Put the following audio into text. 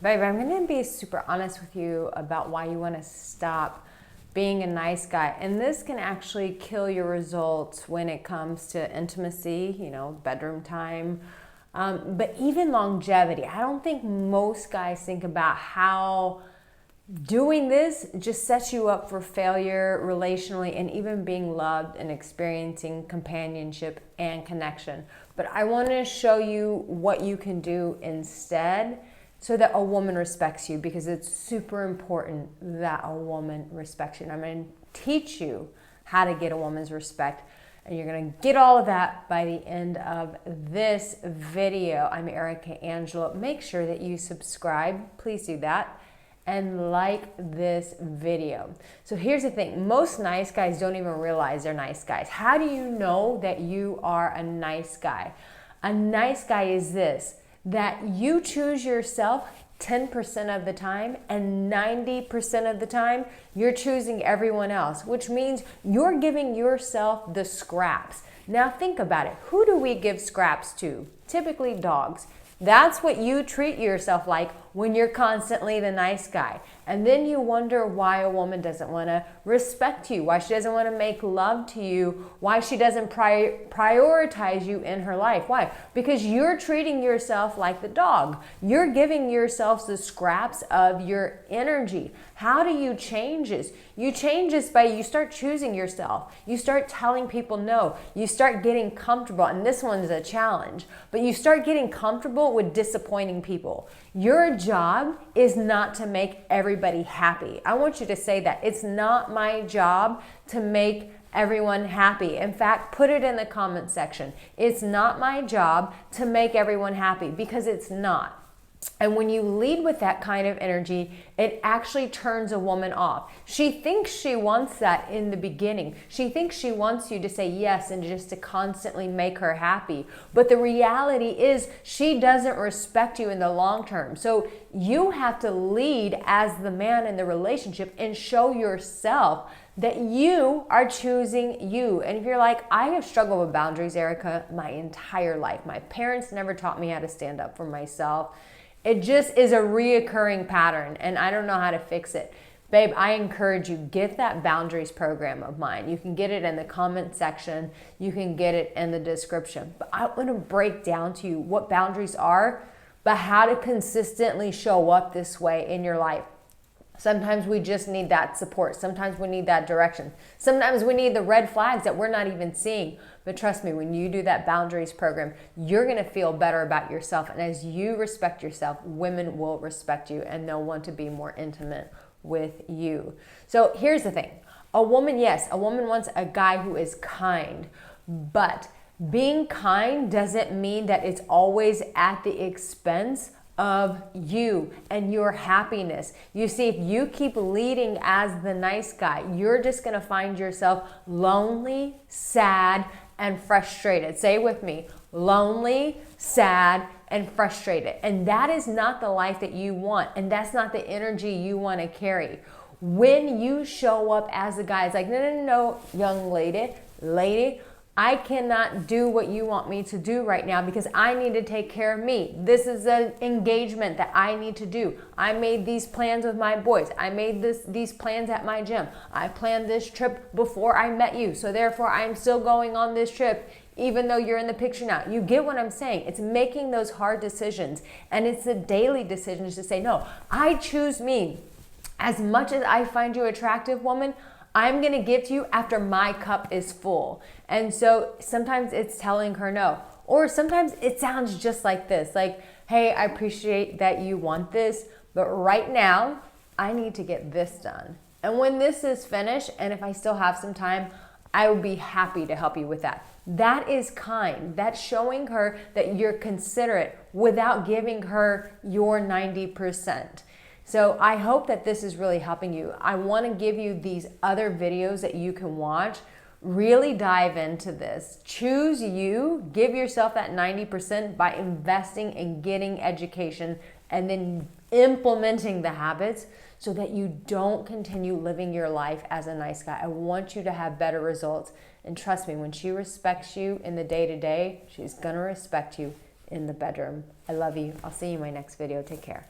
Babe, I'm going to be super honest with you about why you want to stop being a nice guy. And this can actually kill your results when it comes to intimacy, you know, bedroom time, but even longevity. I don't think most guys think about how doing this just sets you up for failure relationally and even being loved and experiencing companionship and connection. But I want to show you what you can do instead so that a woman respects you, because it's super important that a woman respects you. And I'm going to teach you how to get a woman's respect. And you're going to get all of that by the end of this video. I'm Arica Angelo. Make sure that you subscribe. Please do that. And like this video. So here's the thing. Most nice guys don't even realize they're nice guys. How do you know that you are a nice guy? A nice guy is this, that you choose yourself 10% of the time, and 90% of the time you're choosing everyone else, which means you're giving yourself the scraps. Now think about it. Who do we give scraps to? Typically dogs. That's what you treat yourself like when you're constantly the nice guy. And then you wonder why a woman doesn't want to respect you, why she doesn't want to make love to you, why she doesn't prioritize you in her life. Why? Because you're treating yourself like the dog. You're giving yourself the scraps of your energy. How do you change this? You change this by you start choosing yourself. You start telling people no. You start getting comfortable, and this one's a challenge, but you start getting comfortable with disappointing people. Your job is not to make everybody happy. I want you to say that. It's not my job to make everyone happy. In fact, put it in the comment section. It's not my job to make everyone happy, because it's not. And when you lead with that kind of energy, it actually turns a woman off. She thinks she wants that in the beginning. She thinks she wants you to say yes and just to constantly make her happy. But the reality is she doesn't respect you in the long term. So you have to lead as the man in the relationship and show yourself that you are choosing you. And if you're like, I have struggled with boundaries, Arica, my entire life. My parents never taught me how to stand up for myself. It just is a reoccurring pattern, and I don't know how to fix it. Babe, I encourage you, get that boundaries program of mine. You can get it in the comment section. You can get it in the description. But I want to break down to you what boundaries are, but how to consistently show up this way in your life. Sometimes we just need that support. Sometimes we need that direction. Sometimes we need the red flags that we're not even seeing. But trust me, when you do that boundaries program, you're going to feel better about yourself. And as you respect yourself, women will respect you and they'll want to be more intimate with you. So here's the thing. A woman, yes, a woman wants a guy who is kind. But being kind doesn't mean that it's always at the expense of you and your happiness. You see, if you keep leading as the nice guy, you're just going to find yourself lonely, sad, and frustrated. Say it with me. Lonely, sad, and frustrated. And that is not the life that you want. And that's not the energy you want to carry. When you show up as a guy, it's like, no, young lady, I cannot do what you want me to do right now because I need to take care of me. This is an engagement that I need to do. I made these plans with my boys. I made these plans at my gym. I planned this trip before I met you. So therefore, I'm still going on this trip even though you're in the picture now. You get what I'm saying? It's making those hard decisions, and it's the daily decisions to say, no, I choose me. As much as I find you attractive, woman, I'm going to give to you after my cup is full. And so sometimes it's telling her no. Or sometimes it sounds just like this. Like, hey, I appreciate that you want this, but right now I need to get this done. And when this is finished, and if I still have some time, I will be happy to help you with that. That is kind. That's showing her that you're considerate without giving her your 90%. So I hope that this is really helping you. I want to give you these other videos that you can watch. Really dive into this. Choose you. Give yourself that 90% by investing in getting education and then implementing the habits so that you don't continue living your life as a nice guy. I want you to have better results. And trust me, when she respects you in the day-to-day, she's going to respect you in the bedroom. I love you. I'll see you in my next video. Take care.